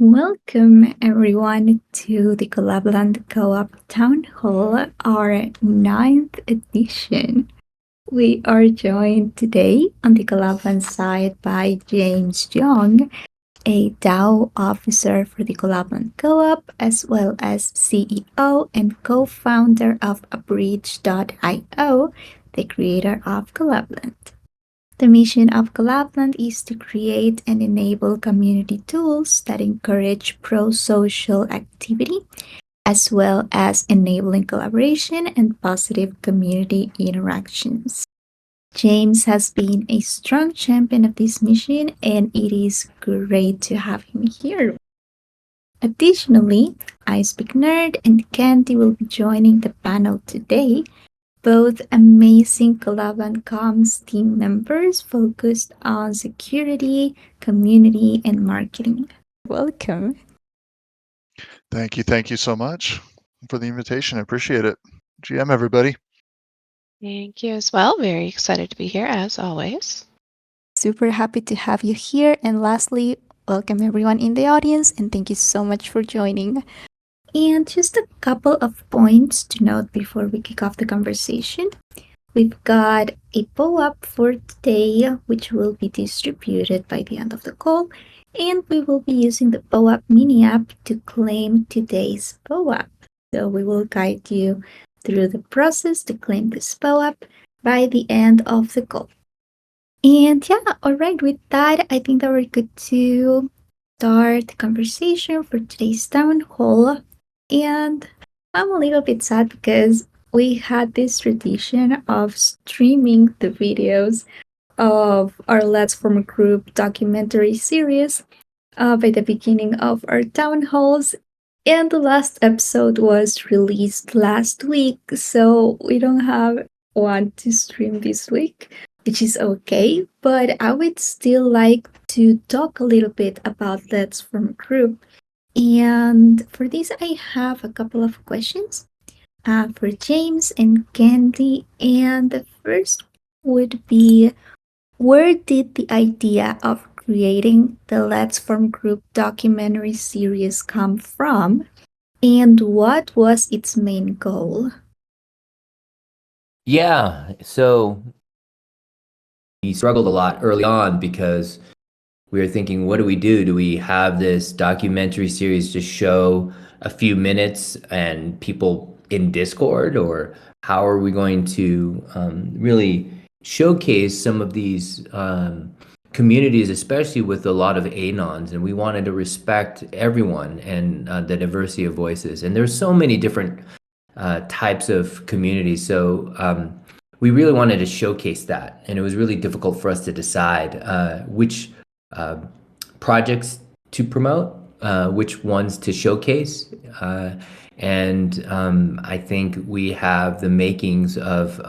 Welcome everyone to the Collab.Land Co-op Town Hall, our ninth edition. We are joined today on the Collab.Land side by James Young, a DAO officer for the Collab.Land Co-op, as well as CEO and co-founder of Abridge.io, the creator of Collab.Land. The mission of Collab.Land is to create and enable community tools that encourage pro-social activity, as well as enabling collaboration and positive community interactions. James has been a strong champion of this mission, and it is great to have him here. Additionally, I Speak Nerd and Candy will be joining the panel today, both amazing Collab.Land Comms team members focused on security, community, and marketing. Welcome. Thank you so much for the invitation. I appreciate it. GM, everybody. Thank you as well. Very excited to be here as always. Super happy to have you here. And lastly, welcome everyone in the audience and thank you so much for joining. And just a couple of points to note before we kick off the conversation. We've got a POAP for today, which will be distributed by the end of the call. And we will be using the POAP mini app to claim today's POAP. So we will guide you through the process to claim this POAP by the end of the call. And yeah, all right, with that, I think that we're good to start the conversation for today's town hall. And I'm a little bit sad because we had this tradition of streaming the videos of our Let's Form a Group documentary series by the beginning of our town halls. And the last episode was released last week, so we don't have one to stream this week, which is okay. But I would still like to talk a little bit about Let's Form a Group. And for this, I have a couple of questions for James and Candy. And the first would be, where did the idea of creating the Let's Form Group documentary series come from? And what was its main goal? Yeah, so we struggled a lot early on because we were thinking, what do we do? Do we have this documentary series to show a few minutes and people in Discord? Or how are we going to really showcase some of these communities, especially with a lot of anons? And we wanted to respect everyone and the diversity of voices. And there's so many different types of communities. So we really wanted to showcase that. And it was really difficult for us to decide which projects to promote, which ones to showcase. And I think we have the makings of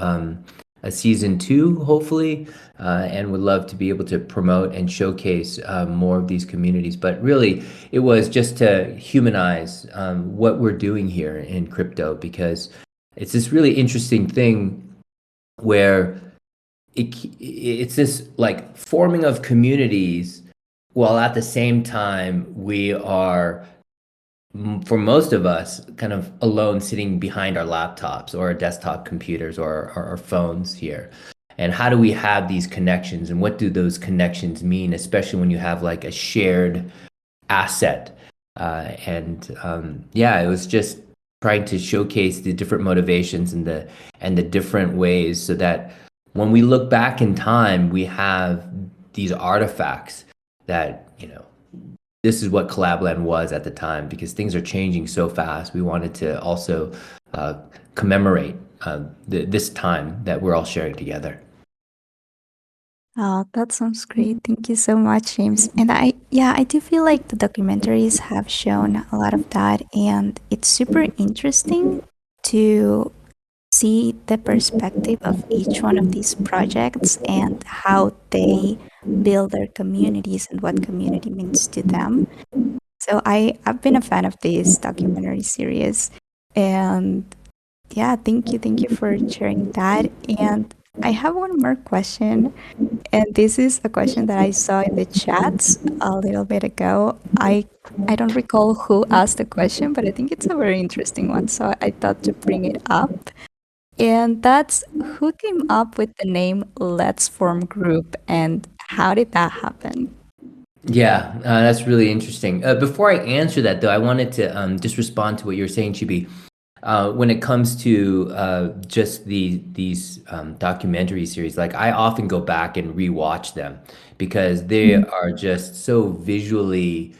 a season 2, hopefully, and would love to be able to promote and showcase more of these communities. But really, it was just to humanize what we're doing here in crypto, because it's this really interesting thing where it's this like forming of communities, while at the same time we are, for most of us, kind of alone sitting behind our laptops or our desktop computers or our phones here. And how do we have these connections, and what do those connections mean, especially when you have like a shared asset? It was just trying to showcase the different motivations and the different ways, so that when we look back in time, we have these artifacts that, this is what Collab.Land was at the time, because things are changing so fast. We wanted to also commemorate this time that we're all sharing together. Oh, that sounds great. Thank you so much, James. And I do feel like the documentaries have shown a lot of that, and it's super interesting to see the perspective of each one of these projects and how they build their communities and what community means to them. So I've been a fan of this documentary series, and yeah, thank you for sharing that. And I have one more question, and this is a question that I saw in the chats a little bit ago. I don't recall who asked the question, but I think it's a very interesting one, so I thought to bring it up. And that's who came up with the name Let's Form Group, and how did that happen? Yeah, that's really interesting. Before I answer that, though, I wanted to just respond to what you were saying, Chibi. When it comes to just these documentary series, like I often go back and rewatch them because they are just so visually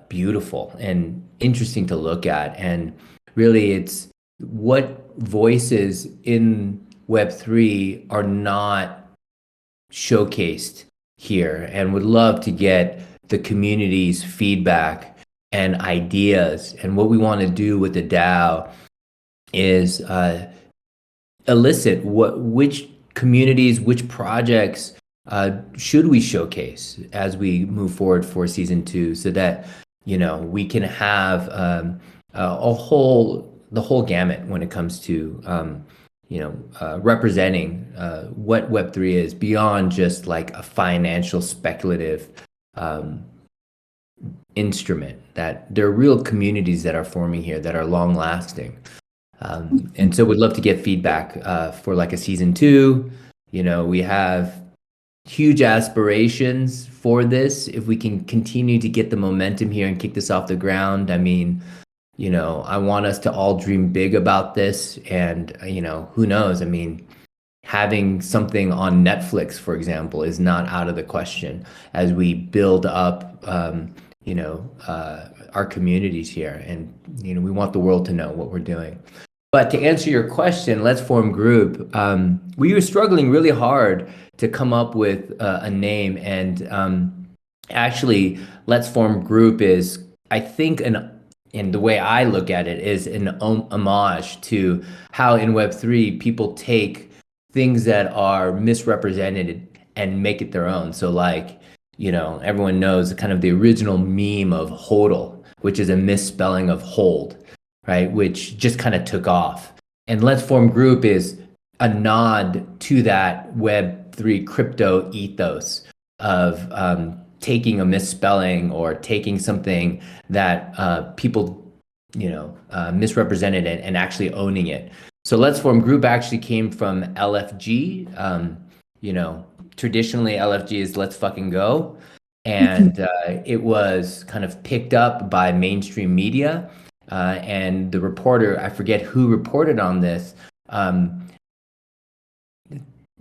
beautiful and interesting to look at. And really, it's what voices in Web3 are not showcased here, and would love to get the community's feedback and ideas. And what we want to do with the DAO is elicit which communities, which projects should we showcase as we move forward for season 2, so that we can have the whole gamut when it comes to representing what Web3 is beyond just like a financial speculative instrument. That there are real communities that are forming here that are long lasting. And so we'd love to get feedback for like a season 2. We have huge aspirations for this. If we can continue to get the momentum here and kick this off the ground, I mean, I want us to all dream big about this. And, who knows? I mean, having something on Netflix, for example, is not out of the question as we build up, our communities here. And, we want the world to know what we're doing. But to answer your question, Let's Form Group, we were struggling really hard to come up with a name. And actually, Let's Form Group is, I think, and the way I look at it, is an homage to how in Web3 people take things that are misrepresented and make it their own. So like, everyone knows kind of the original meme of HODL, which is a misspelling of hold, right? Which just kind of took off. And Let's Form Group is a nod to that Web3 crypto ethos of taking a misspelling or taking something that people, misrepresented and actually owning it. So Let's Form Group actually came from LFG. Traditionally LFG is Let's Fucking Go. And it was kind of picked up by mainstream media. And the reporter, I forget who reported on this,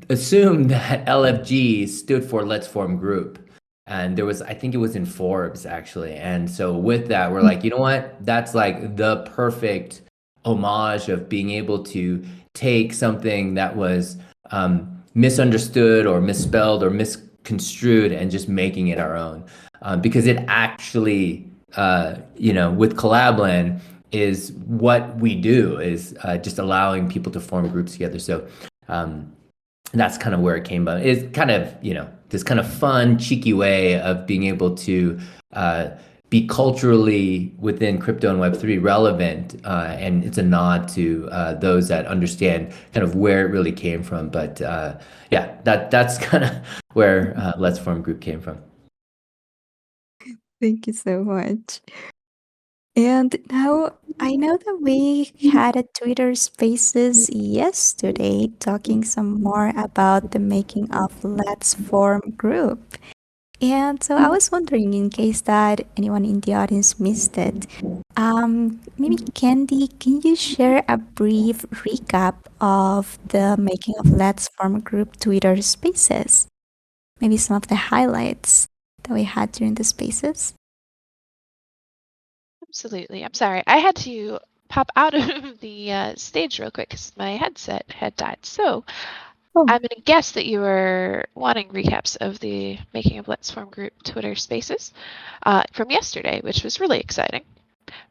assumed that LFG stood for Let's Form Group. And I think it was in Forbes actually. And so with that, we're like, you know what? That's like the perfect homage of being able to take something that was misunderstood or misspelled or misconstrued and just making it our own. Because it actually, with Collab.Land is what we do, is just allowing people to form groups together. So that's kind of where it came about. It's kind of, this kind of fun, cheeky way of being able to be culturally within crypto and Web3 relevant. And it's a nod to those that understand kind of where it really came from. But yeah, that's kind of where Let's Form Group came from. Thank you so much. And now I know that we had a Twitter Spaces yesterday talking some more about the making of Let's Form Group. And so I was wondering, in case that anyone in the audience missed it, maybe Candy, can you share a brief recap of the making of Let's Form Group Twitter Spaces? Maybe some of the highlights that we had during the spaces? Absolutely. I'm sorry. I had to pop out of the stage real quick because my headset had died. So I'm going to guess that you were wanting recaps of the Making of Let's Form Group Twitter Spaces from yesterday, which was really exciting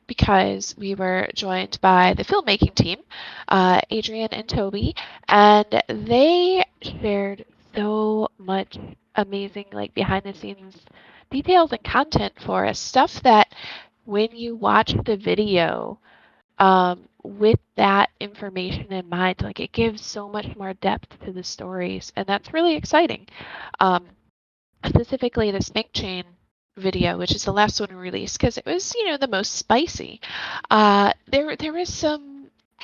because we were joined by the filmmaking team, Adrian and Toby, and they shared so much amazing, like, behind the scenes details and content for us, stuff that when you watch the video with that information in mind. Like, it gives so much more depth to the stories, and that's really exciting. Specifically the Snake Chain video, which is the last one we released, because it was, the most spicy. There was some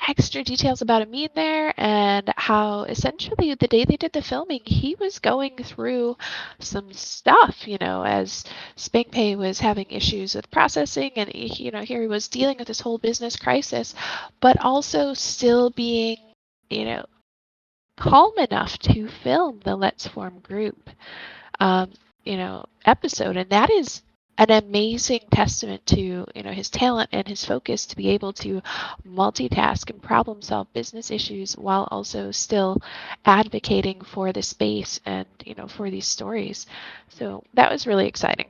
extra details about Amin there, and how essentially the day they did the filming, he was going through some stuff, as SpankPay was having issues with processing, and here he was dealing with this whole business crisis, but also still being, calm enough to film the Let's Form group episode. And that is an amazing testament to, his talent and his focus to be able to multitask and problem solve business issues while also still advocating for the space and, for these stories. So that was really exciting.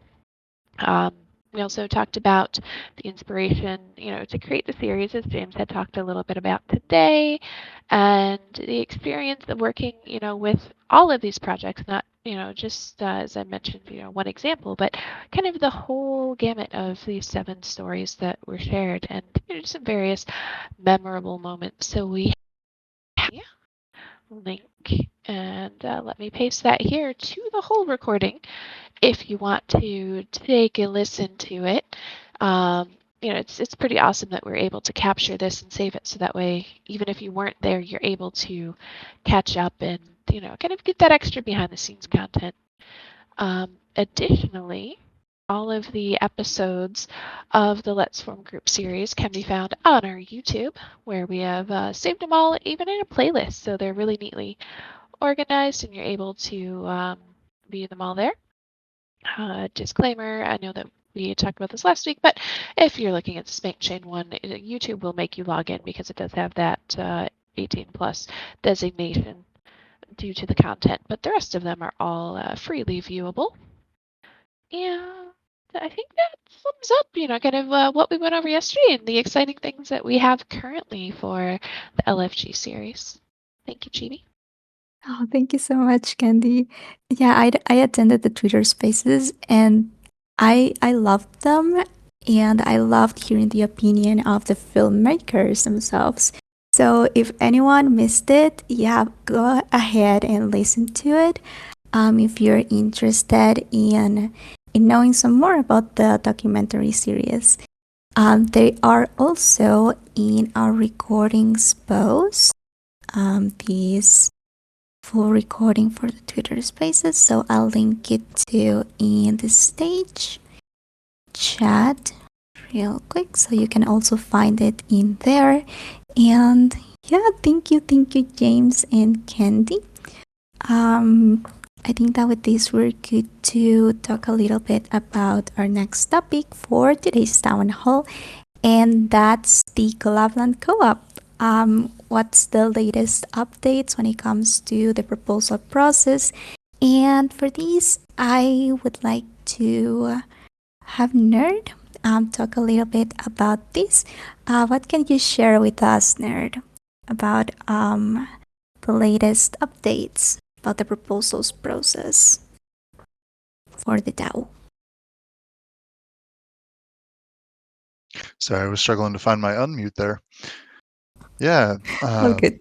We also talked about the inspiration, to create the series, as James had talked a little bit about today, and the experience of working, with all of these projects, not, just as I mentioned, one example, but kind of the whole gamut of these 7 stories that were shared, and some various memorable moments. So we have a link, and let me paste that here to the whole recording if you want to take a listen to it. It's pretty awesome that we're able to capture this and save it, so that way, even if you weren't there, you're able to catch up and, kind of get that extra behind the scenes content. Additionally, all of the episodes of the Let's Form group series can be found on our YouTube, where we have saved them all even in a playlist. So they're really neatly organized, and you're able to view them all there. Disclaimer, I know that we talked about this last week, but if you're looking at the Spank Chain one, YouTube will make you log in because it does have that 18 plus designation due to the content, but the rest of them are all freely viewable. And I think that sums up, kind of what we went over yesterday and the exciting things that we have currently for the LFG series. Thank you, Chibi. Oh, thank you so much, Candy. Yeah, I attended the Twitter Spaces, and I loved them, and I loved hearing the opinion of the filmmakers themselves. So if anyone missed it, yeah, go ahead and listen to it. If you're interested in knowing some more about the documentary series. They are also in our recordings post. These full recording for the Twitter Spaces, so I'll link it to in the stage chat real quick, so you can also find it in there. And yeah, thank you, James and Candy. I think that with this, we're good to talk a little bit about our next topic for today's town hall, and that's the Collab.Land Co-op. What's the latest updates when it comes to the proposal process? And for these, I would like to have Nerd talk a little bit about this. What can you share with us, Nerd, about the latest updates about the proposals process for the DAO? Sorry, I was struggling to find my unmute there. Yeah. All good.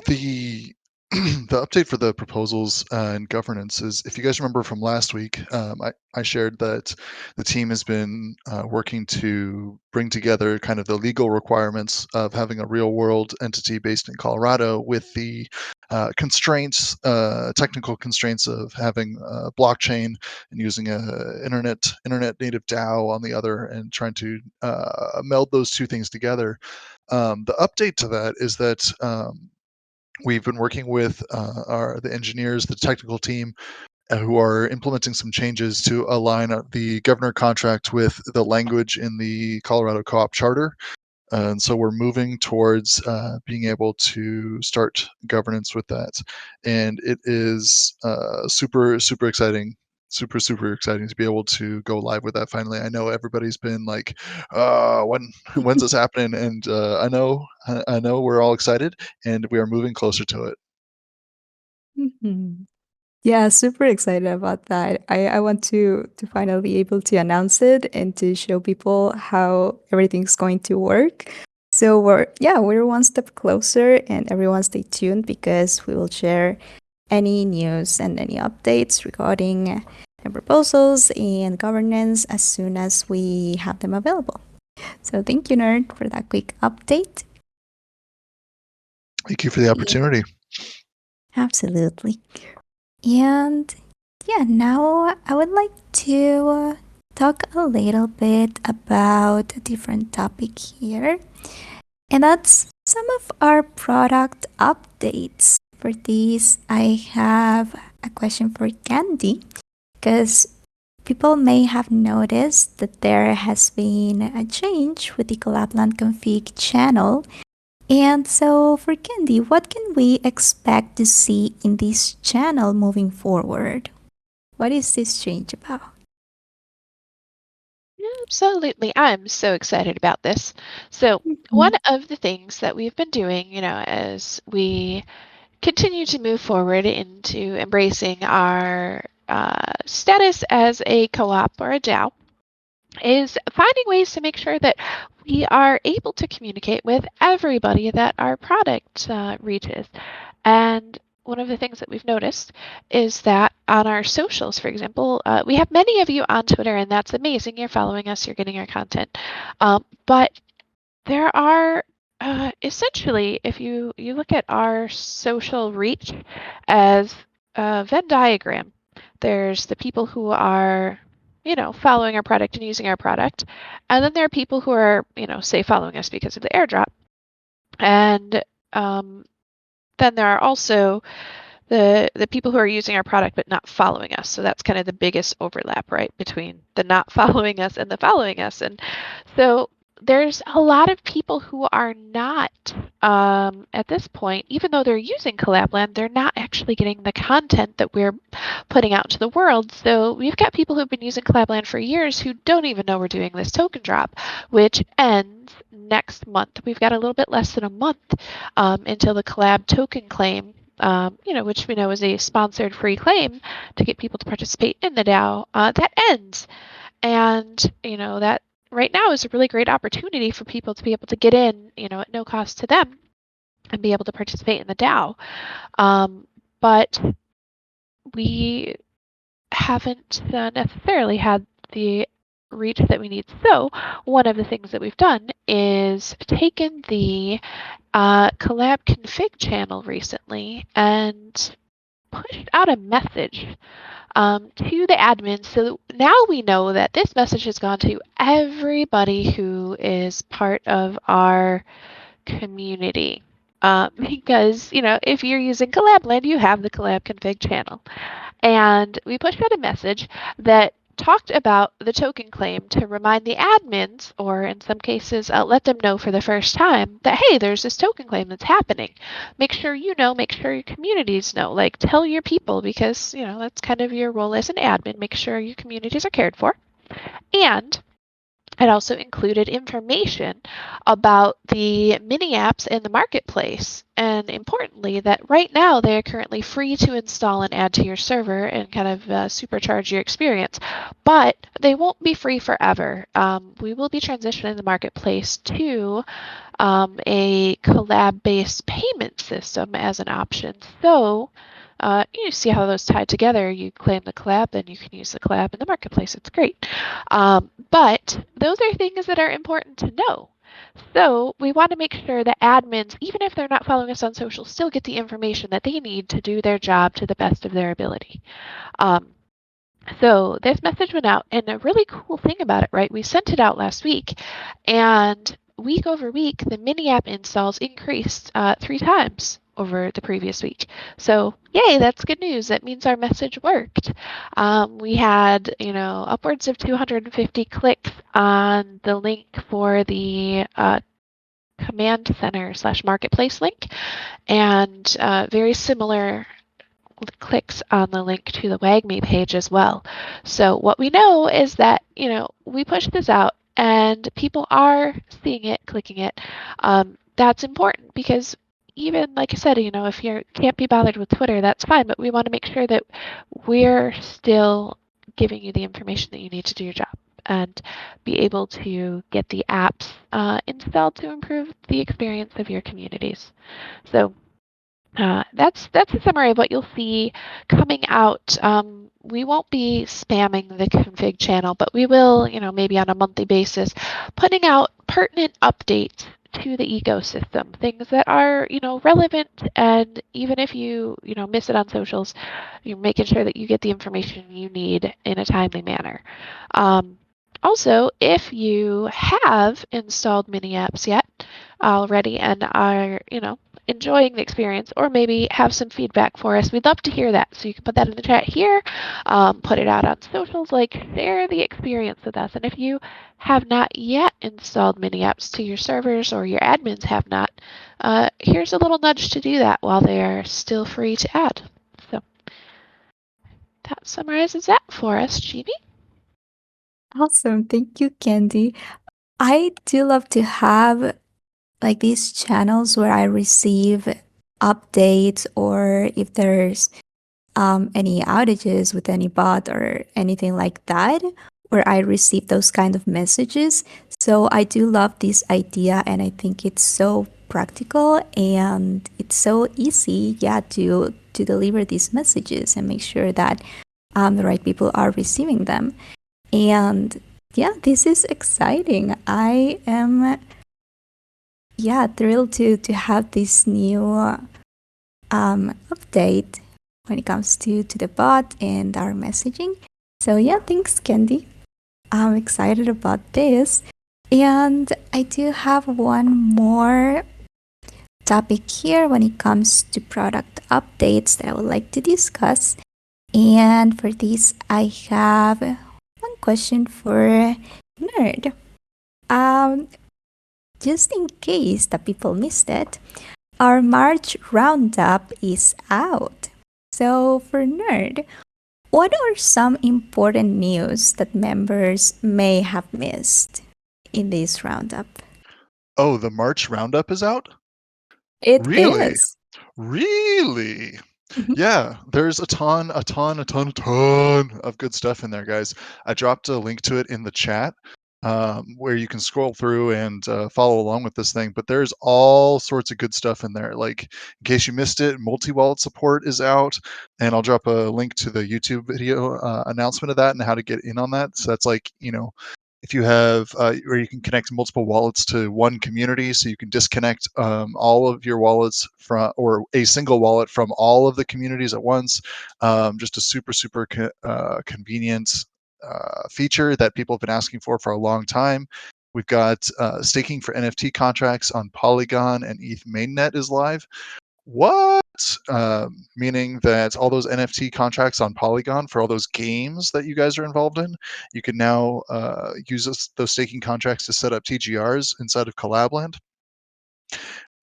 The the update for the proposals and governance is, if you guys remember from last week, I shared that the team has been working to bring together kind of the legal requirements of having a real world entity based in Colorado with the constraints, technical constraints of having a blockchain and using a internet native DAO on the other, and trying to meld those two things together. The update to that is that we've been working with the engineers, the technical team, who are implementing some changes to align the governor contract with the language in the Colorado Co-op charter. And so we're moving towards being able to start governance with that. And it is super exciting. Super exciting to be able to go live with that finally. I know everybody's been like, when's this happening? And I know we're all excited, and we are moving closer to it. Mm-hmm. Yeah, super excited about that. I want to finally be able to announce it and to show people how everything's going to work. So we're one step closer, and everyone stay tuned because we will share any news and any updates regarding the proposals and governance as soon as we have them available. So thank you, Nerd, for that quick update. Thank you for the opportunity. Absolutely. And yeah, now I would like to talk a little bit about a different topic here. And that's some of our product updates. For these, I have a question for Candy because people may have noticed that there has been a change with the Collab.Land Config channel. And so, for Candy, what can we expect to see in this channel moving forward? What is this change about? Absolutely. I'm so excited about this. So, one of the things that we've been doing, as we continue to move forward into embracing our status as a co-op or a DAO, is finding ways to make sure that we are able to communicate with everybody that our product reaches. And one of the things that we've noticed is that on our socials, for example, we have many of you on Twitter, and that's amazing. You're following us, you're getting our content. But there are essentially, if you look at our social reach as a Venn diagram, there's the people who are following our product and using our product, and then there are people who are say following us because of the airdrop, and then there are also the people who are using our product but not following us. So that's kind of the biggest overlap, right, between the not following us and the following us. And so there's a lot of people who are not, at this point, even though they're using Collab.Land, they're not actually getting the content that we're putting out to the world. So we've got people who've been using Collab.Land for years who don't even know we're doing this token drop, which ends next month. We've got a little bit less than a month until the Collab token claim, which we know is a sponsored free claim to get people to participate in the DAO, that ends. And, that right now is a really great opportunity for people to be able to get in, at no cost to them and be able to participate in the DAO. But we haven't necessarily had the reach that we need. So one of the things that we've done is taken the Collab config channel recently and pushed out a message to the admins. So now we know that this message has gone to everybody who is part of our community. Because, if you're using Collab.Land, you have the Collab config channel. And we pushed out a message that talked about the token claim to remind the admins, or in some cases, let them know for the first time that, hey, there's this token claim that's happening. Make sure you know, make sure your communities know, like tell your people, because, that's kind of your role as an admin, make sure your communities are cared for. And it also included information about the mini apps in the marketplace, and importantly, that right now they are currently free to install and add to your server and kind of supercharge your experience, but they won't be free forever. We will be transitioning the marketplace to a collab-based payment system as an option. So you see how those tie together. You claim the collab, then you can use the collab in the marketplace. It's great. But those are things that are important to know. So we want to make sure that admins, even if they're not following us on social, still get the information that they need to do their job to the best of their ability. So this message went out, and a really cool thing about it, right? We sent it out last week, and week over week, the mini app installs increased 3 times over the previous week. So yay, that's good news. That means our message worked. We had, upwards of 250 clicks on the link for the command center / marketplace link, and very similar clicks on the link to the WAGME page as well. So what we know is that, we push this out and people are seeing it, clicking it. That's important because even, like I said, if you can't be bothered with Twitter, that's fine, but we want to make sure that we're still giving you the information that you need to do your job. and be able to get the apps installed to improve the experience of your communities. So that's a summary of what you'll see coming out. We won't be spamming the config channel, but we will, maybe on a monthly basis, putting out pertinent updates to the ecosystem, things that are, relevant, and even if you, miss it on socials, you're making sure that you get the information you need in a timely manner. Also, if you have installed mini apps yet already and are, enjoying the experience, or maybe have some feedback for us, we'd love to hear that. So you can put that in the chat here, put it out on socials, share the experience with us. And if you have not yet installed mini apps to your servers, or your admins have not, here's a little nudge to do that while they are still free to add. So that summarizes that for us, Chibi. Awesome. Thank you, Candy. I do love to have these channels where I receive updates, or if there's any outages with any bot or anything like that, where I receive those kind of messages. So I do love this idea, and I think it's so practical and it's so easy, to deliver these messages and make sure that the right people are receiving them. And this is exciting. I am thrilled to have this new update when it comes to the bot and our messaging. So thanks, Candy. I'm excited about this. And I do have one more topic here when it comes to product updates that I would like to discuss. And for this, I have one question for Nerd. Just in case the people missed it, our March roundup is out. So for Nerd, what are some important news that members may have missed in this roundup? Oh, the March roundup is out? It Really? is. Really? Yeah, there's a ton of good stuff in there, guys. I dropped a link to it in the chat, where you can scroll through and follow along with this thing. But there's all sorts of good stuff in there. Like, in case you missed it, multi-wallet support is out, and I'll drop a link to the YouTube video announcement of that and how to get in on that. So that's like, if you have, or you can connect multiple wallets to one community, so you can disconnect all of your wallets from, or a single wallet from all of the communities at once. Just a super convenient feature that people have been asking for a long time. We've got staking for NFT contracts on Polygon, and ETH mainnet is live. What? Meaning that all those NFT contracts on Polygon for all those games that you guys are involved in, you can now use those staking contracts to set up TGRs inside of Collab.Land.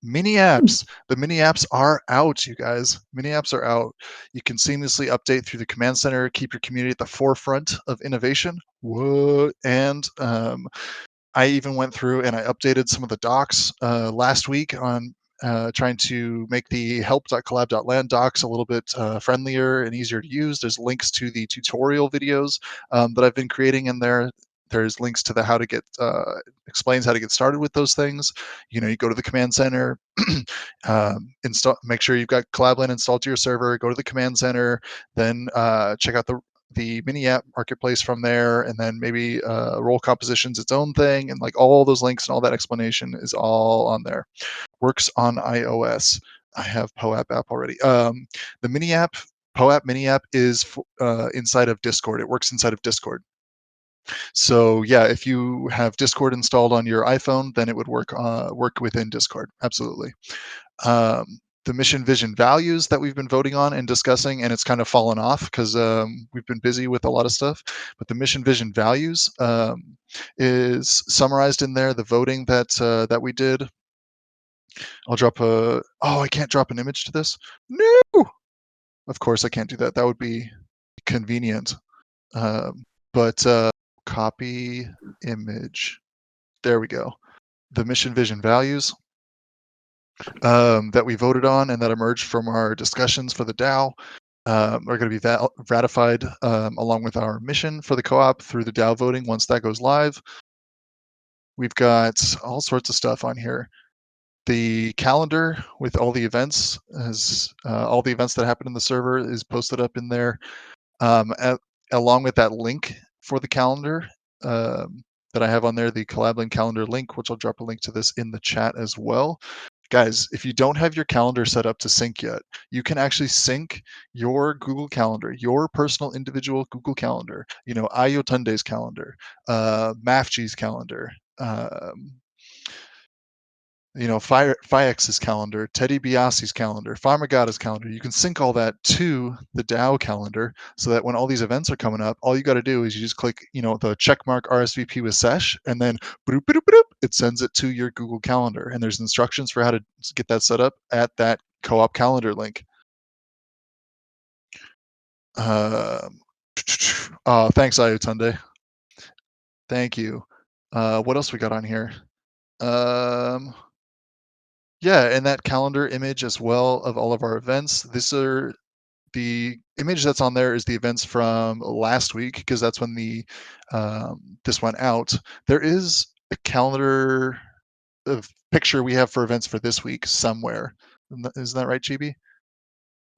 Mini apps. The mini apps are out, you guys. Mini apps are out. You can seamlessly update through the command center, keep your community at the forefront of innovation. What? And I even went through and I updated some of the docs last week on trying to make the help.collab.land docs a little bit friendlier and easier to use. There's links to the tutorial videos that I've been creating in there. There's links to the how to get explains how to get started with those things. You go to the command center, install, make sure you've got Collab.Land installed to your server. Go to the command center, then check out the mini app marketplace from there, and then maybe role composition's its own thing, and like all those links and all that explanation is all on there. Works on iOS. I have POAP app already. The mini app, POAP mini app, is inside of Discord. It works inside of Discord. So yeah, if you have Discord installed on your iPhone, then it would work within Discord. Absolutely. The mission, vision, values that we've been voting on and discussing, and it's kind of fallen off because we've been busy with a lot of stuff. But the mission, vision, values is summarized in there. The voting that we did. I'll drop a. Oh, I can't drop an image to this. No, of course I can't do that. That would be convenient. But copy image. There we go. The mission, vision, values that we voted on and that emerged from our discussions for the DAO. are going to be ratified along with our mission for the co-op through the DAO voting once that goes live. We've got all sorts of stuff on here. The calendar with all the events, all the events that happen in the server is posted up in there, along with that link for the calendar that I have on there, the Collab.Land calendar link, which I'll drop a link to this in the chat as well. Guys, if you don't have your calendar set up to sync yet, you can actually sync your Google Calendar, your personal individual Google Calendar, Ayotunde's calendar, MAFG's calendar, Fiex's calendar, Teddy Biasi's calendar, Farmagata's calendar. You can sync all that to the DAO calendar so that when all these events are coming up, all you got to do is you just click, the checkmark RSVP with Sesh, and then boop, boop, boop, it sends it to your Google Calendar. And there's instructions for how to get that set up at that co-op calendar link. Thanks, Ayotunde. Thank you. What else we got on here? Yeah, and that calendar image as well of all of our events. The image that's on there is the events from last week, because that's when this went out. There is a calendar of picture we have for events for this week somewhere. Isn't that right, Chibi?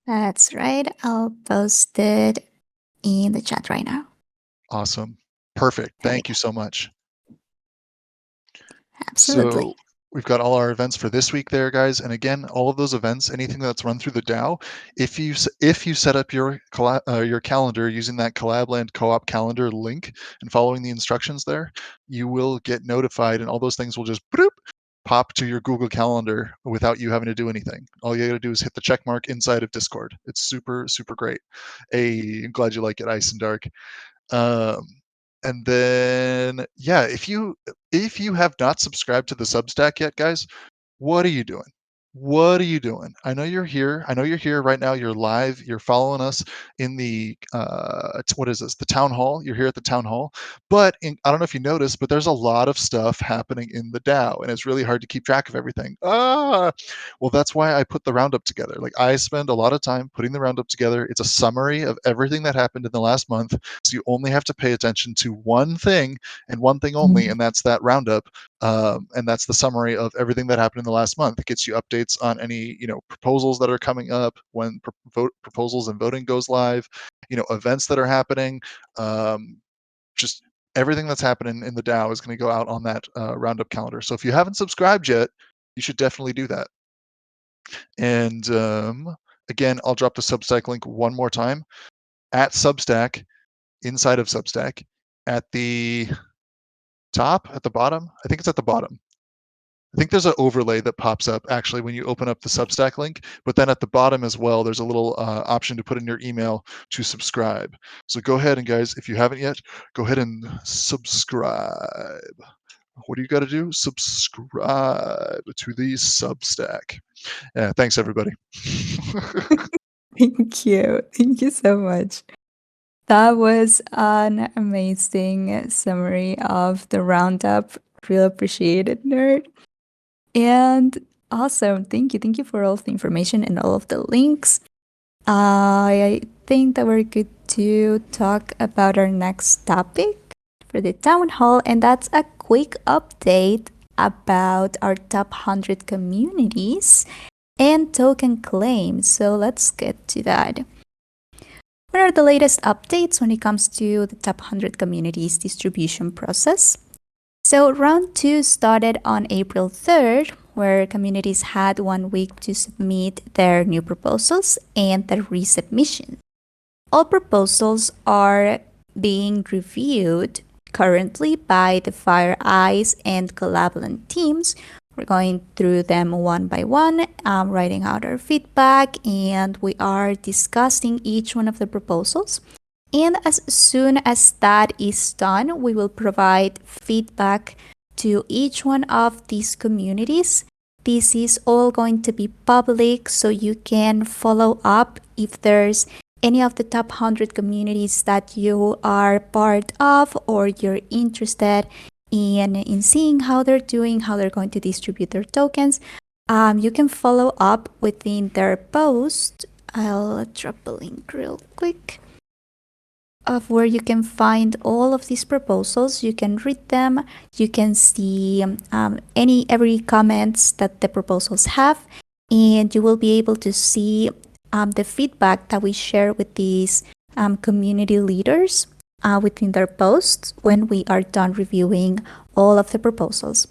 That's right. I'll post it in the chat right now. Awesome. Perfect. Thank you so much. Absolutely. So we've got all our events for this week there, guys. And again, all of those events, anything that's run through the DAO, if you set up your calendar using that Collab.Land Co-op calendar link and following the instructions there, you will get notified, and all those things will just pop to your Google Calendar without you having to do anything. All you got to do is hit the check mark inside of Discord. It's super, super great. I'm glad you like it, Ice and Dark. And then, yeah, if you have not subscribed to the Substack yet, guys, what are you doing? What are you doing? I know you're here. I know you're here right now. You're live. You're following us in the what is this? The town hall. You're here at the town hall. But I don't know if you noticed, but there's a lot of stuff happening in the DAO, and it's really hard to keep track of everything. Well, that's why I put the roundup together. Like, I spend a lot of time putting the roundup together. It's a summary of everything that happened in the last month. So you only have to pay attention to one thing and one thing only, and that's that roundup. And that's the summary of everything that happened in the last month. It gets you updates on any proposals that are coming up, when proposals and voting goes live, events that are happening, just everything that's happening in the DAO is going to go out on that roundup calendar. So if you haven't subscribed yet, you should definitely do that. And again, I'll drop the Substack link one more time. At Substack, inside of Substack, at the top, at the bottom, I think it's at the bottom. I think there's an overlay that pops up actually when you open up the Substack link, but then at the bottom as well, there's a little option to put in your email to subscribe. So go ahead, and guys, if you haven't yet, go ahead and subscribe. What do you got to do? Subscribe to the Substack. Yeah, thanks everybody. Thank you. Thank you so much. That was an amazing summary of the roundup. Really appreciate it, nerd. And awesome. Thank you. Thank you for all of the information and all of the links. I think that we're good to talk about our next topic for the town hall, and that's a quick update about our top 100 communities and token claims. So let's get to that. What are the latest updates when it comes to the top 100 communities distribution process? So round 2 started on April 3rd, where communities had 1 week to submit their new proposals and their resubmission. All proposals are being reviewed currently by the Fire Eyes and Collab.Land teams. We're going through them one by one, writing out our feedback, and we are discussing each one of the proposals. And as soon as that is done, we will provide feedback to each one of these communities. This is all going to be public, so you can follow up if there's any of the top 100 communities that you are part of or you're interested in seeing how they're doing, how they're going to distribute their tokens. You can follow up within their post I'll drop a link real quick of where you can find all of these proposals. You can read them. You can see every comments that the proposals have, and you will be able to see the feedback that we share with these community leaders within their posts when we are done reviewing all of the proposals.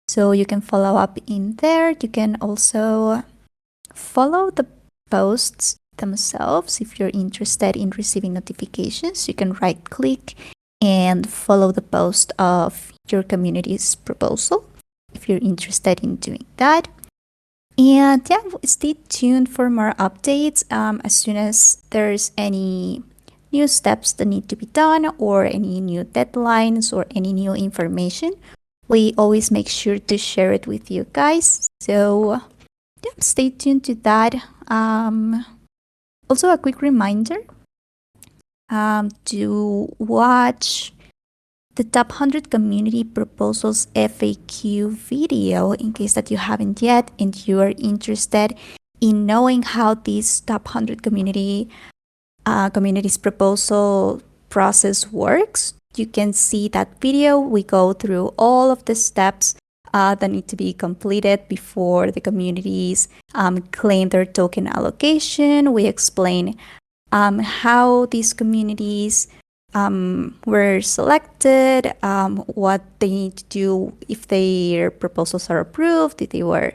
So you can follow up in there. You can also follow the posts themselves. If you're interested in receiving notifications, you can right click and follow the post of your community's proposal if you're interested in doing that. And yeah, stay tuned for more updates as soon as there's any new steps that need to be done or any new deadlines or any new information. We always make sure to share it with you guys. So yeah, stay tuned to that. Also, a quick reminder to watch the top 100 community proposals FAQ video in case that you haven't yet and you are interested in knowing how this top 100 communities proposal process works. You can see that video. We go through all of the steps that need to be completed before the communities claim their token allocation. We explain how these communities were selected, what they need to do if their proposals are approved, if they were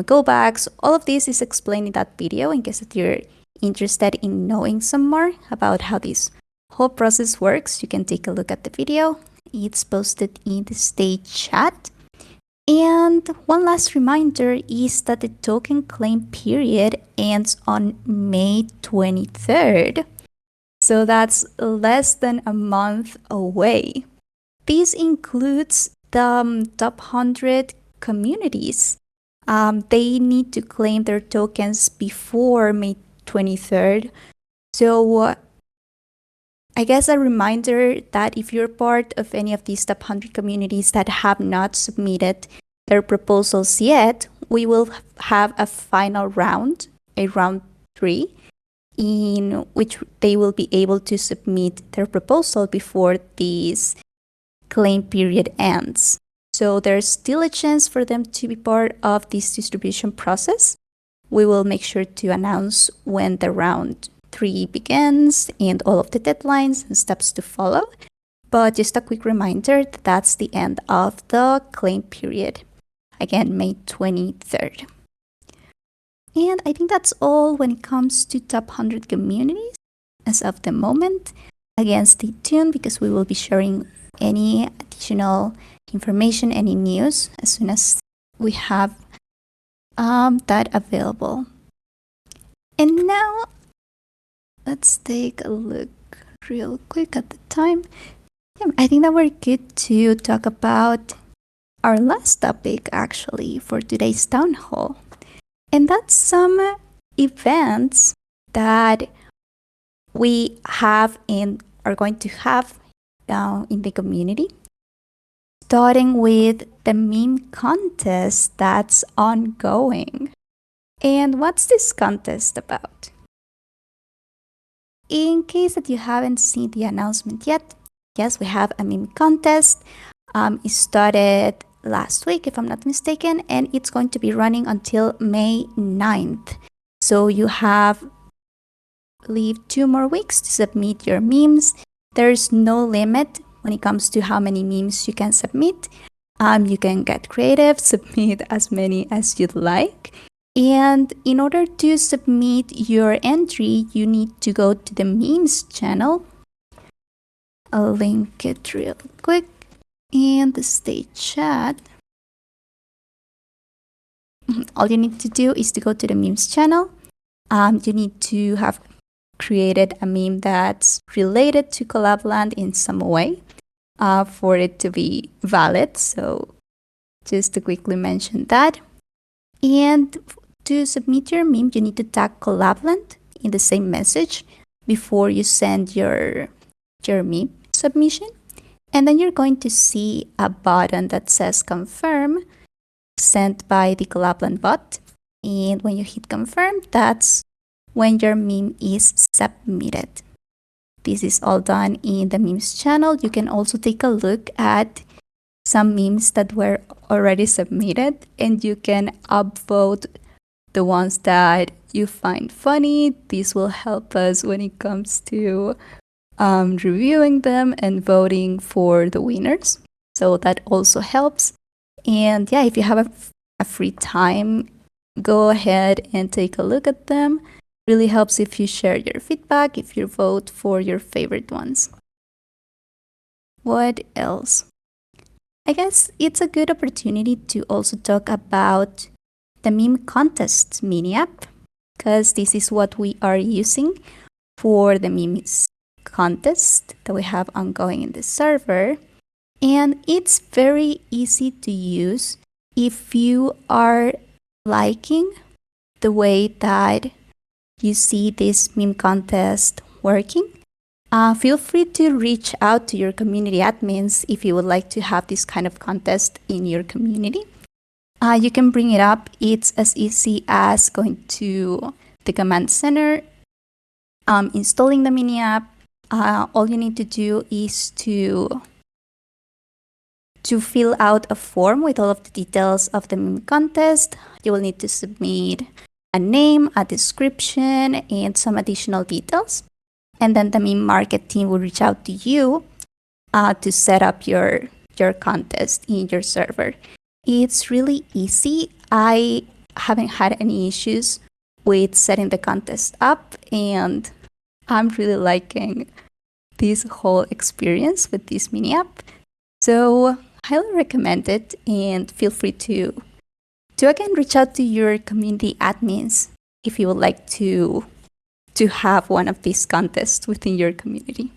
go backs. All of this is explained in that video in case that you're interested in knowing some more about how this whole process works. You can take a look at the video. It's posted in the stage chat. And one last reminder is that the token claim period ends on May 23rd. So that's less than a month away. This includes the top 100 communities. They need to claim their tokens before May 23rd. So I guess a reminder that if you're part of any of these top 100 communities that have not submitted their proposals yet, we will have a final round, a round 3, in which they will be able to submit their proposal before this claim period ends. So there's still a chance for them to be part of this distribution process. We will make sure to announce when the round 3 begins and all of the deadlines and steps to follow. But just a quick reminder that that's the end of the claim period. Again, May 23rd. And I think that's all when it comes to top 100 communities as of the moment. Again, stay tuned because we will be sharing any additional information, any news as soon as we have that available. And now let's take a look real quick at the time. Yeah, I think that we're good to talk about our last topic actually for today's town hall. And that's some events that we have and are going to have in the community. Starting with the meme contest that's ongoing. And what's this contest about? In case that you haven't seen the announcement yet, yes, we have a meme contest. It started last week, if I'm not mistaken, and it's going to be running until May 9th. So you have, I believe, 2 more weeks to submit your memes. There's no limit when it comes to how many memes you can submit. You can get creative, submit as many as you'd like. And in order to submit your entry, you need to go to the memes channel. I'll link it real quick in the stage chat. All you need to do is to go to the memes channel. You need to have created a meme that's related to Collab.Land in some way for it to be valid. So just to quickly mention that. And to submit your meme, you need to tag Collab.Land in the same message before you send your meme submission. And then you're going to see a button that says confirm sent by the Collab.Land bot. And when you hit confirm, that's when your meme is submitted. This is all done in the memes channel. You can also take a look at some memes that were already submitted, and you can upvote the ones that you find funny. This will help us when it comes to reviewing them and voting for the winners. So that also helps. And yeah, if you have a free time, go ahead and take a look at them. Really helps if you share your feedback, if you vote for your favorite ones. What else? I guess it's a good opportunity to also talk about the meme contest mini app, because this is what we are using for the memes contest that we have ongoing in the server. And it's very easy to use if you are liking the way that you see this meme contest working. Feel free to reach out to your community admins if you would like to have this kind of contest in your community. You can bring it up. It's as easy as going to the command center, installing the mini app. All you need to do is to fill out a form with all of the details of the meme contest. You will need to submit a name, a description, and some additional details. And then the meme market team will reach out to you to set up your contest in your server. It's really easy. I haven't had any issues with setting the contest up, and I'm really liking this whole experience with this mini app. So highly recommend it, and feel free to again reach out to your community admins if you would like to have one of these contests within your community.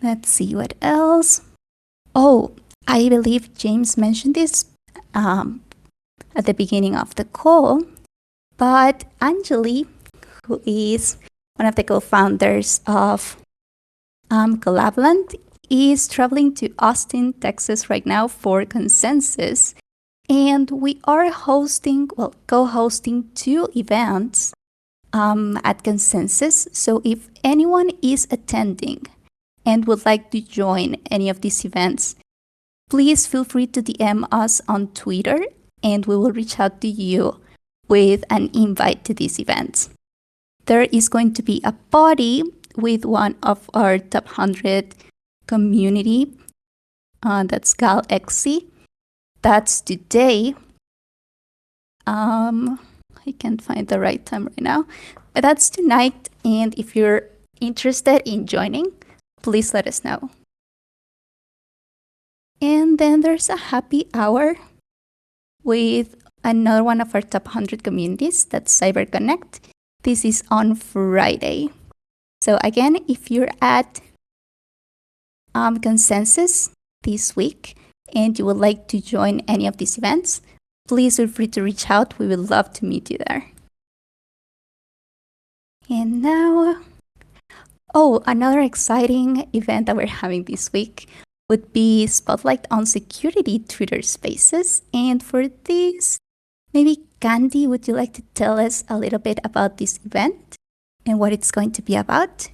Let's see what else. Oh, I believe James mentioned this at the beginning of the call, but Anjali, who is one of the co-founders of Collab.Land, is traveling to Austin, Texas right now for Consensus. And we are co-hosting 2 events at Consensus. So if anyone is attending and would like to join any of these events, please feel free to DM us on Twitter, and we will reach out to you with an invite to these events. There is going to be a party with one of our top 100 community, that's GalXC. That's today. I can't find the right time right now, but that's tonight. And if you're interested in joining, please let us know. And then there's a happy hour with another one of our top 100 communities, that's Cyber Connect. This is on Friday. So again, if you're at Consensus this week and you would like to join any of these events, please feel free to reach out. We would love to meet you there. And now, another exciting event that we're having this week would be Spotlight on Security Twitter Spaces. And for this, maybe Candy, would you like to tell us a little bit about this event and what it's going to be about?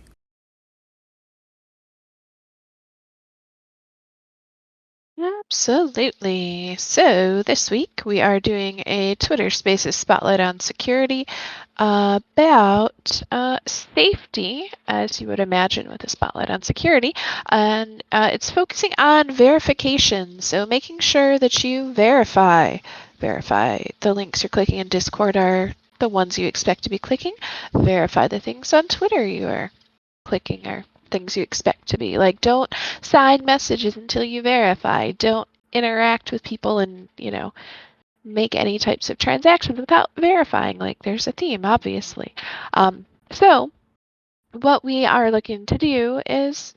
Absolutely. So this week we are doing a Twitter Spaces Spotlight on Security about safety, as you would imagine with a spotlight on security. And it's focusing on verification. So making sure that you verify the links you're clicking in Discord are the ones you expect to be clicking. Verify the things on Twitter you are clicking are things you expect to be. Like, don't sign messages until you verify. Don't interact with people and, make any types of transactions without verifying. Like, there's a theme, obviously. So what we are looking to do is,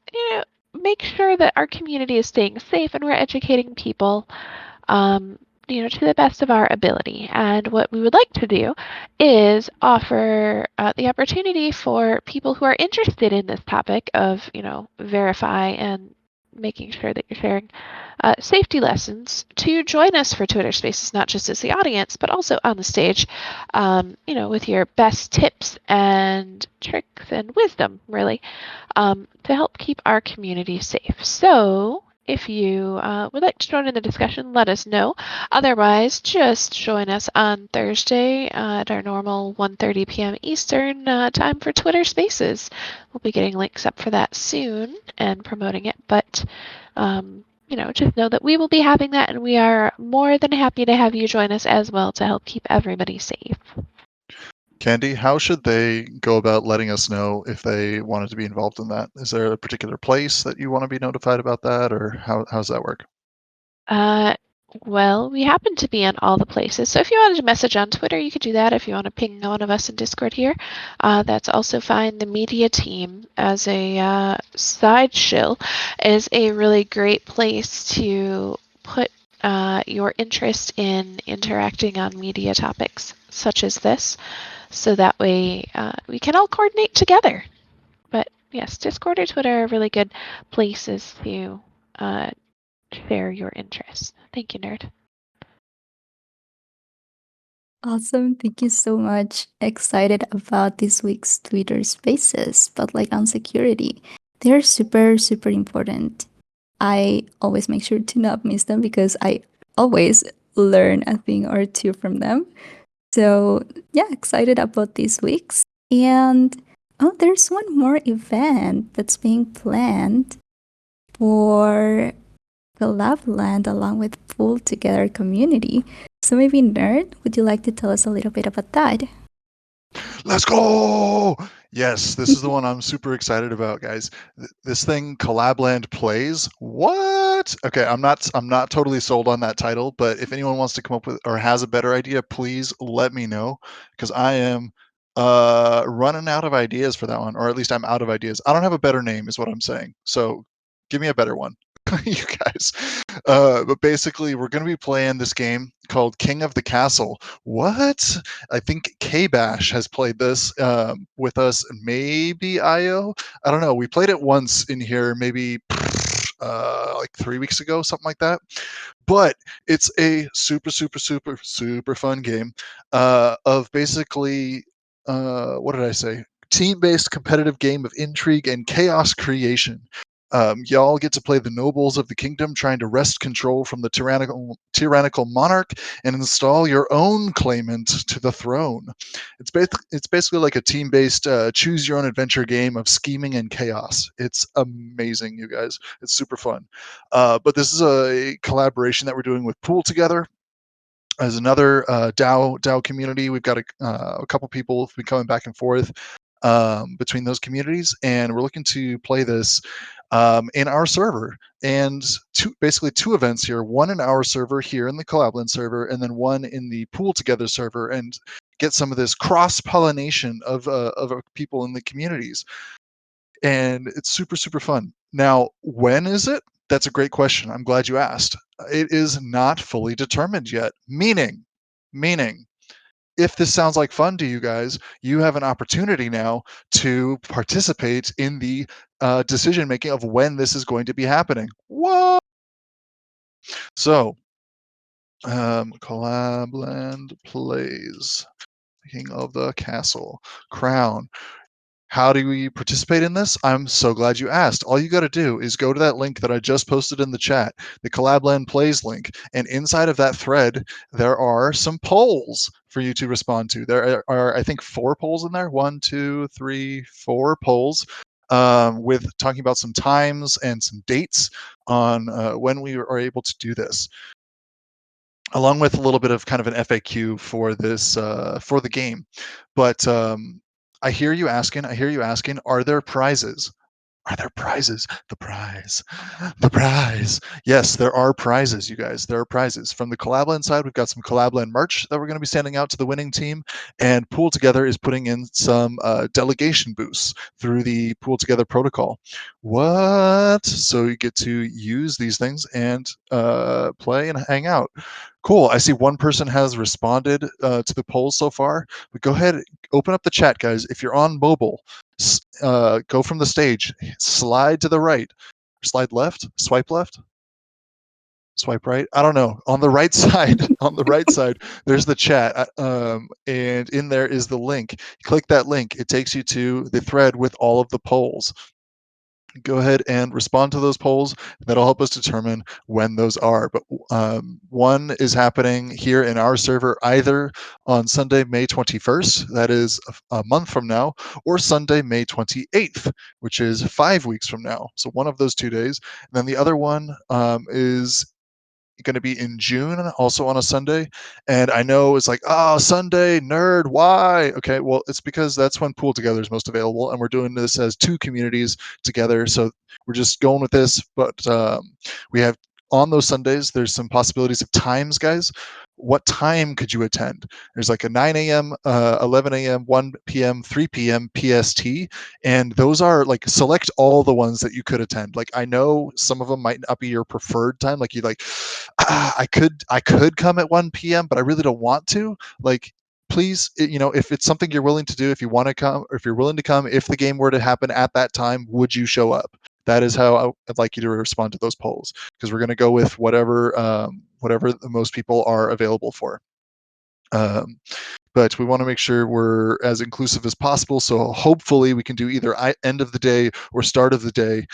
make sure that our community is staying safe and we're educating people, to the best of our ability. And what we would like to do is offer the opportunity for people who are interested in this topic of, verify and making sure that you're sharing safety lessons to join us for Twitter Spaces, not just as the audience, but also on the stage, with your best tips and tricks and wisdom, really, to help keep our community safe. So if you would like to join in the discussion, let us know. Otherwise, just join us on Thursday at our normal 1:30 p.m. Eastern time for Twitter Spaces. We'll be getting links up for that soon and promoting it, but just know that we will be having that, and we are more than happy to have you join us as well to help keep everybody safe. Candy, how should they go about letting us know if they wanted to be involved in that? Is there a particular place that you want to be notified about that, or how's that work? Well, we happen to be in all the places. So if you wanted to message on Twitter, you could do that. If you want to ping one of us in Discord here, that's also fine. The media team, as a side shill, is a really great place to put your interest in interacting on media topics such as this. So that way we can all coordinate together. But yes, Discord or Twitter are really good places to share your interests. Thank you, Nerd. Awesome. Thank you so much. Excited about this week's Twitter Spaces, Spotlight on Security. They're super, super important. I always make sure to not miss them because I always learn a thing or two from them. So, yeah, excited about this week's. And there's one more event that's being planned for Collab.Land along with Pull Together community. So maybe Nerd, would you like to tell us a little bit about that? Let's go! Yes, this is the one I'm super excited about, guys. This thing, Collab.Land Plays. What? Okay, I'm not totally sold on that title, but if anyone wants to come up with or has a better idea, please let me know, because I am running out of ideas for that one, or at least I'm out of ideas. I don't have a better name, is what I'm saying. So give me a better one. You guys. But basically, we're going to be playing this game called King of the Castle. What? I think K-Bash has played this with us, maybe IO. I don't know. We played it once in here, maybe like 3 weeks ago, something like that. But it's a super, super, super, super fun game of basically, what did I say? Team-based competitive game of intrigue and chaos creation. Y'all get to play the nobles of the kingdom trying to wrest control from the tyrannical monarch and install your own claimant to the throne. It's basically like a team-based choose-your-own-adventure game of scheming and chaos. It's amazing, you guys. It's super fun. But this is a collaboration that we're doing with Pool Together. As another DAO community, we've got a couple people who've been coming back and forth between those communities, and we're looking to play this in our server. And basically two events here, one in our server here in the Collab.Land server, and then one in the Pool Together server, and get some of this cross-pollination of people in the communities. And it's super, super fun. Now, when is it? That's a great question. I'm glad you asked. It is not fully determined yet, meaning, if this sounds like fun to you guys, you have an opportunity now to participate in the decision making of when this is going to be happening. What? So, Collab.Land Plays, King of the Castle, Crown. How do we participate in this? I'm so glad you asked. All you got to do is go to that link that I just posted in the chat, the Collab.Land Plays link, and inside of that thread, there are some polls for you to respond to. There are, I think, 4 polls in there. 1, 2, 3, 4 polls with talking about some times and some dates on when we are able to do this, along with a little bit of kind of an FAQ for this for the game. But I hear you asking, are there prizes? Are there prizes? The prize. Yes, there are prizes, you guys. There are prizes. From the Collab.Land side, we've got some Collab.Land merch that we're going to be sending out to the winning team. And Pool Together is putting in some delegation boosts through the Pool Together protocol. What? So you get to use these things and play and hang out. Cool. I see one person has responded to the poll so far. But go ahead, open up the chat, guys. If you're on mobile, go from the stage, slide to the right, slide left, swipe left, swipe right. I don't know. On the right side, there's the chat, and in there is the link. You click that link. It takes you to the thread with all of the polls. Go ahead and respond to those polls. That'll help us determine when those are. But one is happening here in our server either on Sunday, May 21st, that is a month from now, or Sunday, May 28th, which is 5 weeks from now. So one of those 2 days. And then the other one is going to be in June, also on a Sunday. And I know it's like, oh, Sunday, nerd, why? Okay, well, it's because that's when Pool Together is most available, and we're doing this as 2 communities together. So we're just going with this, but we have on those Sundays, there's some possibilities of times, guys. What time could you attend? There's like a 9 a.m., 11 a.m., 1 p.m., 3 p.m. PST, and those are like select all the ones that you could attend. Like I know some of them might not be your preferred time. Like you like, I could come at 1 p.m., but I really don't want to. Like please, if it's something you're willing to do, if you want to come, or if you're willing to come, if the game were to happen at that time, would you show up? That is how I'd like you to respond to those polls, because we're going to go with whatever the most people are available for. But we want to make sure we're as inclusive as possible. So hopefully we can do either end of the day or start of the day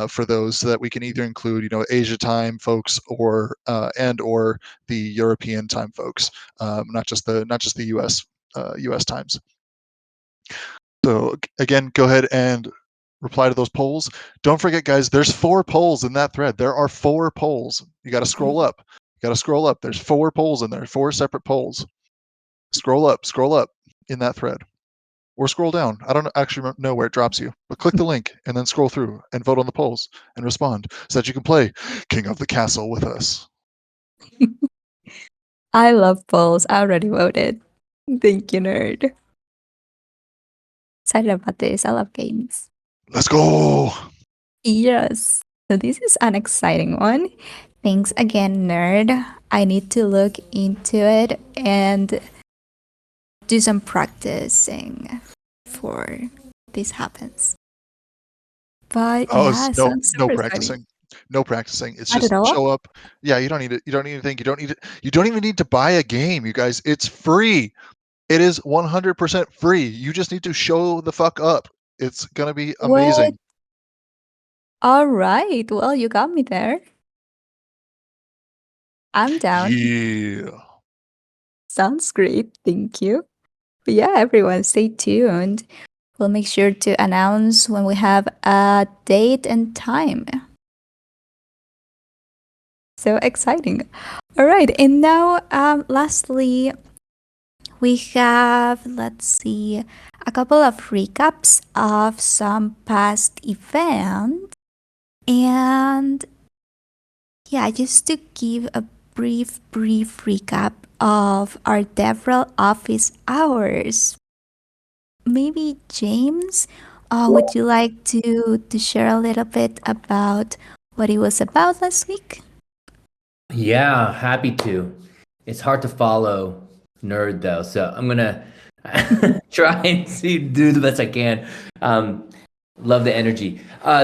for those, so that we can either include, Asia time folks or the European time folks, not just the US times. So again, go ahead and reply to those polls. Don't forget, guys, there's 4 polls in that thread. There are 4 polls. You got to scroll up. There's 4 polls in there, 4 separate polls. Scroll up in that thread, or scroll down. I don't actually know where it drops you, but click the link and then scroll through and vote on the polls and respond, so that you can play King of the Castle with us. I love polls. I already voted. Thank you, nerd. Excited about this. I love games. Let's go. Yes. So this is an exciting one. Thanks again, nerd. I need to look into it and do some practicing before this happens. But yeah, sounds no super practicing. exciting. No practicing. It's Not just at all? show up. Yeah, you don't need it. You don't need to think. You don't need it. You don't even need to buy a game, you guys. It's free. It is 100% free. You just need to show the fuck up. It's gonna be amazing. What? All right. Well, you got me there. I'm down. Yeah. Sounds great. Thank you. But yeah, everyone, stay tuned. We'll make sure to announce when we have a date and time. So exciting. All right. And now, lastly, we have, let's see, a couple of recaps of some past events. And yeah, just to give a brief recap of our DevRel office hours. Maybe James, would you like to share a little bit about what it was about last week? Yeah, happy to. It's hard to follow nerd though, so I'm gonna try and do the best I can. Love the energy.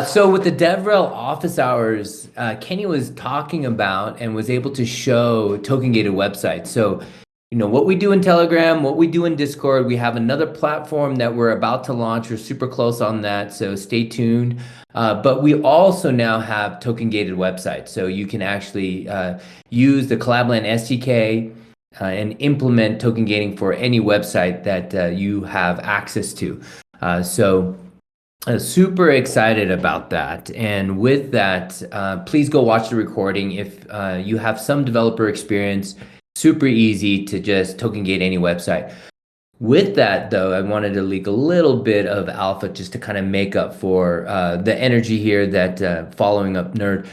So with the DevRel office hours, Kenny was talking about and was able to show token gated websites. So, what we do in Telegram, what we do in Discord, we have another platform that we're about to launch. We're super close on that, so stay tuned. But we also now have token gated websites. So you can actually use the Collab.Land SDK and implement token gating for any website that you have access to. Super excited about that. And with that, please go watch the recording. If you have some developer experience, super easy to just token gate any website. With that, though, I wanted to leak a little bit of alpha just to kind of make up for the energy here that following up nerd.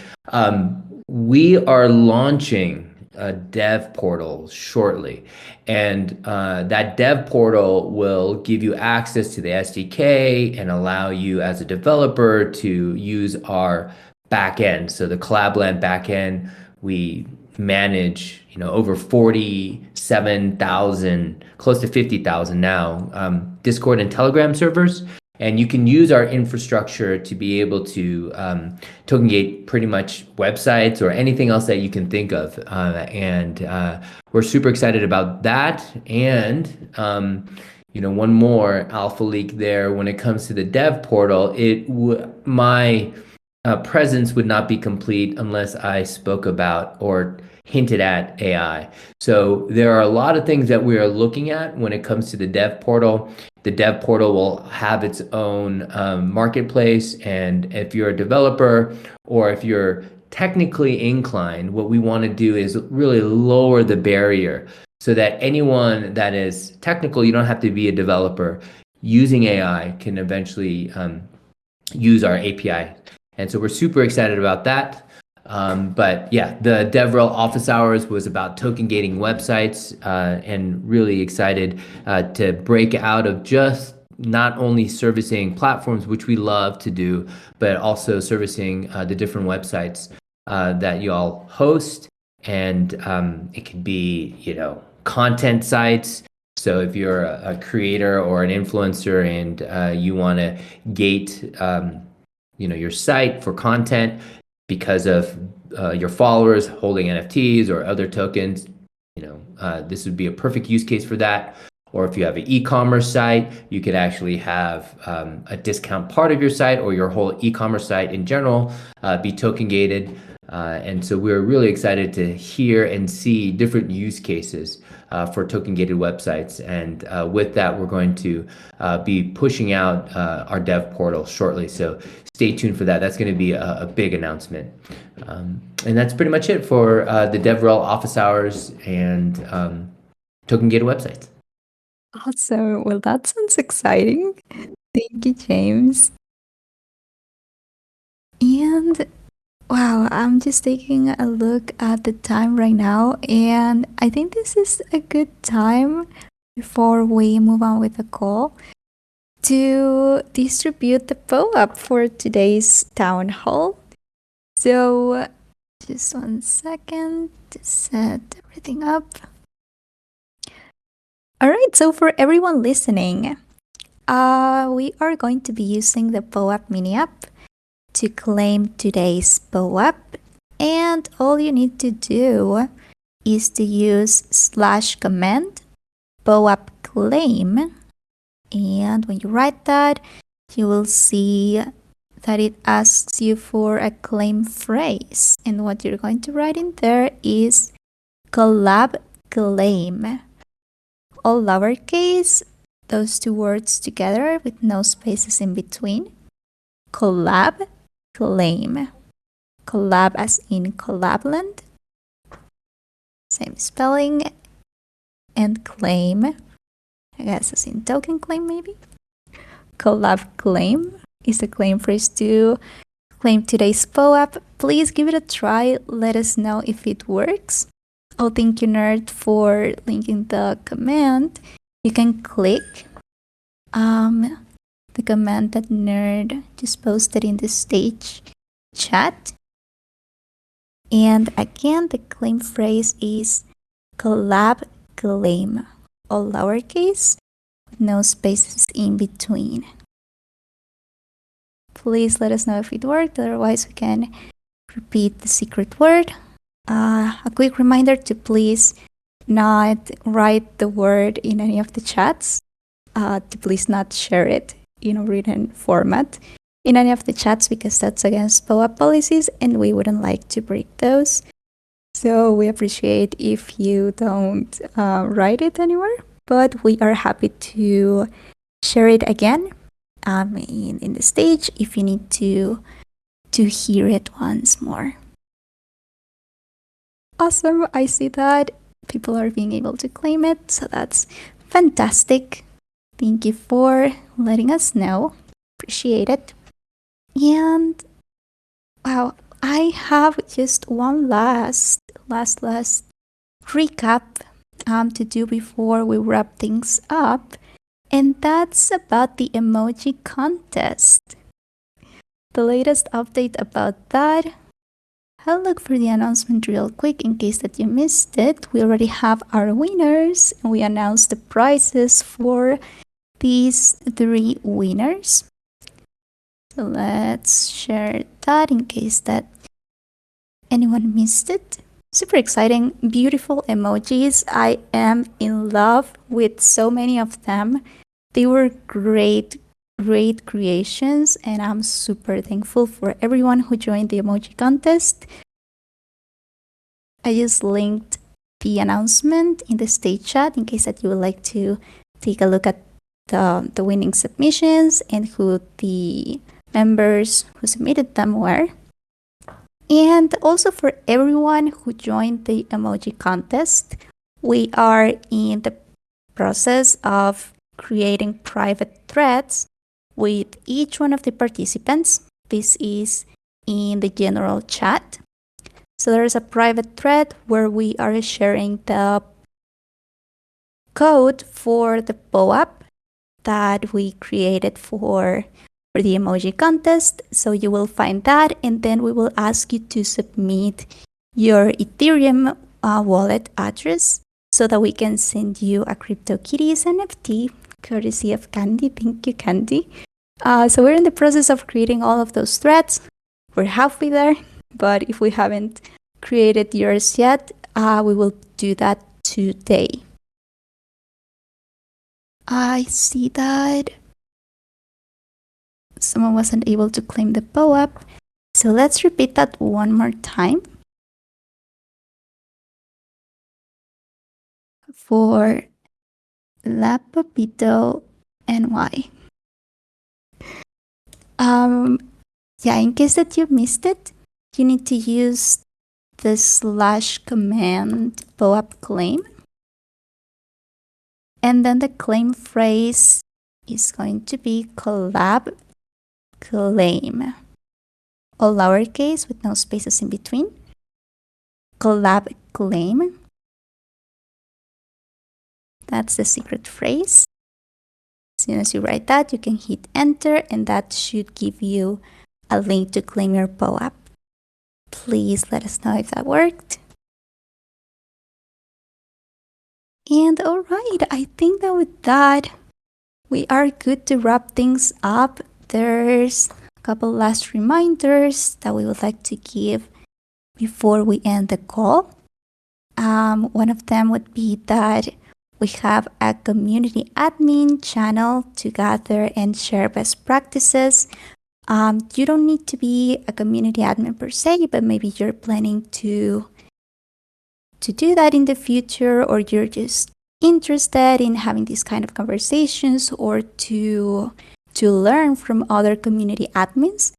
We are launching a dev portal shortly, and that dev portal will give you access to the SDK and allow you as a developer to use our backend. So the Collab.Land backend, we manage over 47,000, close to 50,000 now, Discord and Telegram servers. And you can use our infrastructure to be able to token gate pretty much websites or anything else that you can think of. And we're super excited about that. And one more alpha leak there when it comes to the dev portal. My presence would not be complete unless I spoke about or hinted at AI. So there are a lot of things that we are looking at when it comes to the dev portal. The dev portal will have its own marketplace, and if you're a developer or if you're technically inclined, what we want to do is really lower the barrier so that anyone that is technical, you don't have to be a developer, using AI can eventually use our API. And so we're super excited about that. But yeah, the DevRel office hours was about token gating websites, and really excited to break out of just not only servicing platforms, which we love to do, but also servicing the different websites that you all host. And it could be, content sites. So if you're a creator or an influencer and you want to gate your site for content because of your followers holding NFTs or other tokens, this would be a perfect use case for that. Or if you have an e-commerce site, you could actually have a discount part of your site or your whole e-commerce site in general be token gated. And so we're really excited to hear and see different use cases for token gated websites. And with that, we're going to be pushing out our dev portal shortly. So stay tuned for that. That's going to be a big announcement. And that's pretty much it for the DevRel office hours and token gated websites. Awesome. Well, that sounds exciting. Thank you, James. And wow, I'm just taking a look at the time right now, and I think this is a good time before we move on with the call to distribute the PO-up for today's town hall. So just 1 second to set everything up. All right, so for everyone listening, we are going to be using the PO-up mini app to claim today's PO-up, and all you need to do is to use /command PO-up claim, and when you write that, you will see that it asks you for a claim phrase, and what you're going to write in there is collab claim, all lowercase, those two words together with no spaces in between. Collab claim. Collab as in Collab.Land, same spelling, and claim, I guess as in token claim maybe. Collab claim is the claim phrase to claim today's PO-up. Please give it a try. Let us know if it works. Oh, thank you, Nerd, for linking the command. You can click the command that Nerd just posted in the stage chat. And again, the claim phrase is collab claim, all lowercase, with no spaces in between. Please let us know if it worked, otherwise we can repeat the secret word. A quick reminder to please not write the word in any of the chats, to please not share it in a written format in any of the chats, because that's against PO-up policies and we wouldn't like to break those. So we appreciate if you don't write it anywhere, but we are happy to share it again in the stage if you need to hear it once more. Awesome, I see that people are being able to claim it, so that's fantastic. Thank you for letting us know. Appreciate it. And wow, I have just one last recap to do before we wrap things up, and that's about the emoji contest. The latest update about that, I'll look for the announcement real quick in case that you missed it. We already have our winners, and we announced the prizes for these 3 winners. So let's share that in case that anyone missed it. Super exciting, beautiful emojis. I am in love with so many of them. They were great creations, and I'm super thankful for everyone who joined the emoji contest. I just linked the announcement in the stage chat in case that you would like to take a look at the winning submissions and who the members who submitted them were. And also for everyone who joined the emoji contest, we are in the process of creating private threads with each one of the participants. This is in the general chat. So there's a private thread where we are sharing the code for the POAP that we created for the emoji contest. So you will find that, and then we will ask you to submit your Ethereum wallet address so that we can send you a CryptoKitties NFT courtesy of Candy. Thank you, Candy. So we're in the process of creating all of those threads. We're halfway there, but if we haven't created yours yet, we will do that today. I see that someone wasn't able to claim the POAP. So let's repeat that one more time. For La Popito NY. Yeah, in case that you missed it, you need to use the / command POAP claim. And then the claim phrase is going to be collab claim. All lowercase with no spaces in between. Collab claim. That's the secret phrase. As soon as you write that, you can hit enter, and that should give you a link to claim your POAP. Please let us know if that worked. And all right, I think that with that, we are good to wrap things up. There's a couple last reminders that we would like to give before we end the call. One of them would be that we have a community admin channel to gather and share best practices. You don't need to be a community admin per se, but maybe you're planning to do that in the future, or you're just interested in having these kind of conversations, or to learn from other community admins.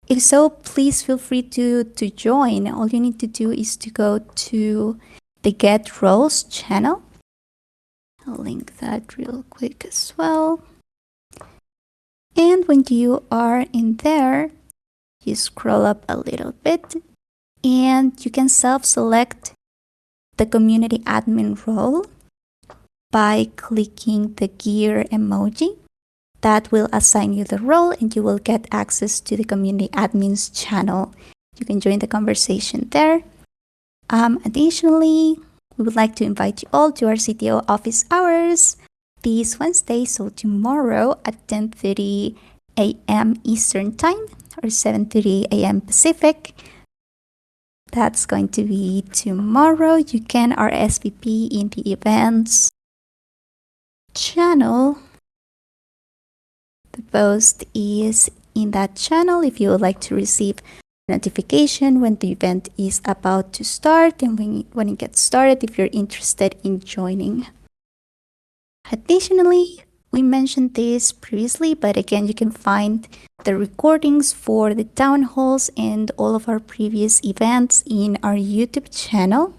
If so, please feel free to join. All you need to do is to go to the Get Roles channel. I'll link that real quick as well. And when you are in there, you scroll up a little bit and you can self-select the community admin role by clicking the gear emoji. That will assign you the role and you will get access to the community admin's channel. You can join the conversation there. Additionally, we would like to invite you all to our CTO office hours this Wednesday, so tomorrow at 10:30 a.m. Eastern Time or 7:30 a.m. Pacific. That's going to be tomorrow. You can RSVP in the events channel. The post is in that channel if you would like to receive notification when the event is about to start and when it gets started if you're interested in joining. Additionally, we mentioned this previously, but again, you can find the recordings for the town halls and all of our previous events in our YouTube channel,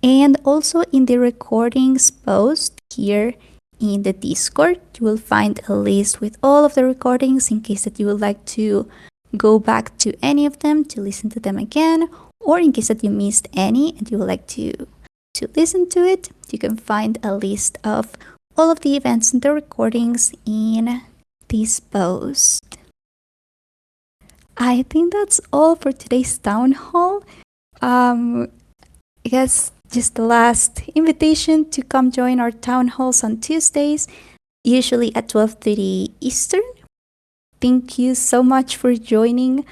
and also in the recordings post here in the Discord. You will find a list with all of the recordings in case that you would like to go back to any of them to listen to them again, or in case that you missed any and you would like to listen to it. You can find a list of all of the events and the recordings in this post. I think that's all for today's town hall. I guess just the last invitation to come join our town halls on Tuesdays, usually at 12:30 Eastern. thank you so much for joining.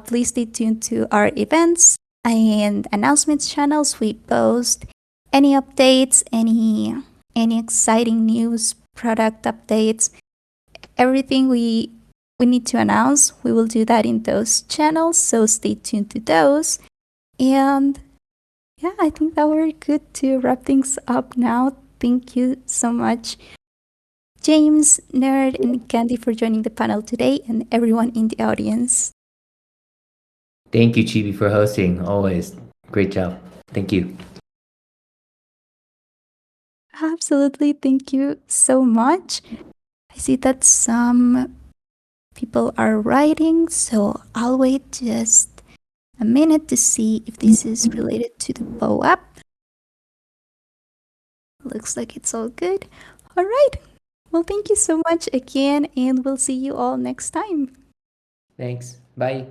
Please stay tuned to our events and announcements channels. We post any updates, any exciting news, product updates, everything we need to announce. We will do that in those channels, so stay tuned to those. And yeah, I think that we're good to wrap things up now. Thank you so much, James, Nerd, and Candy, for joining the panel today, and everyone in the audience. Thank you, Chibi, for hosting. Always. Great job. Thank you. Absolutely. Thank you so much. I see that some people are writing, so I'll wait just a minute to see if this is related to the Bow app. Looks like it's all good. All right. Well, thank you so much again, and we'll see you all next time. Thanks. Bye.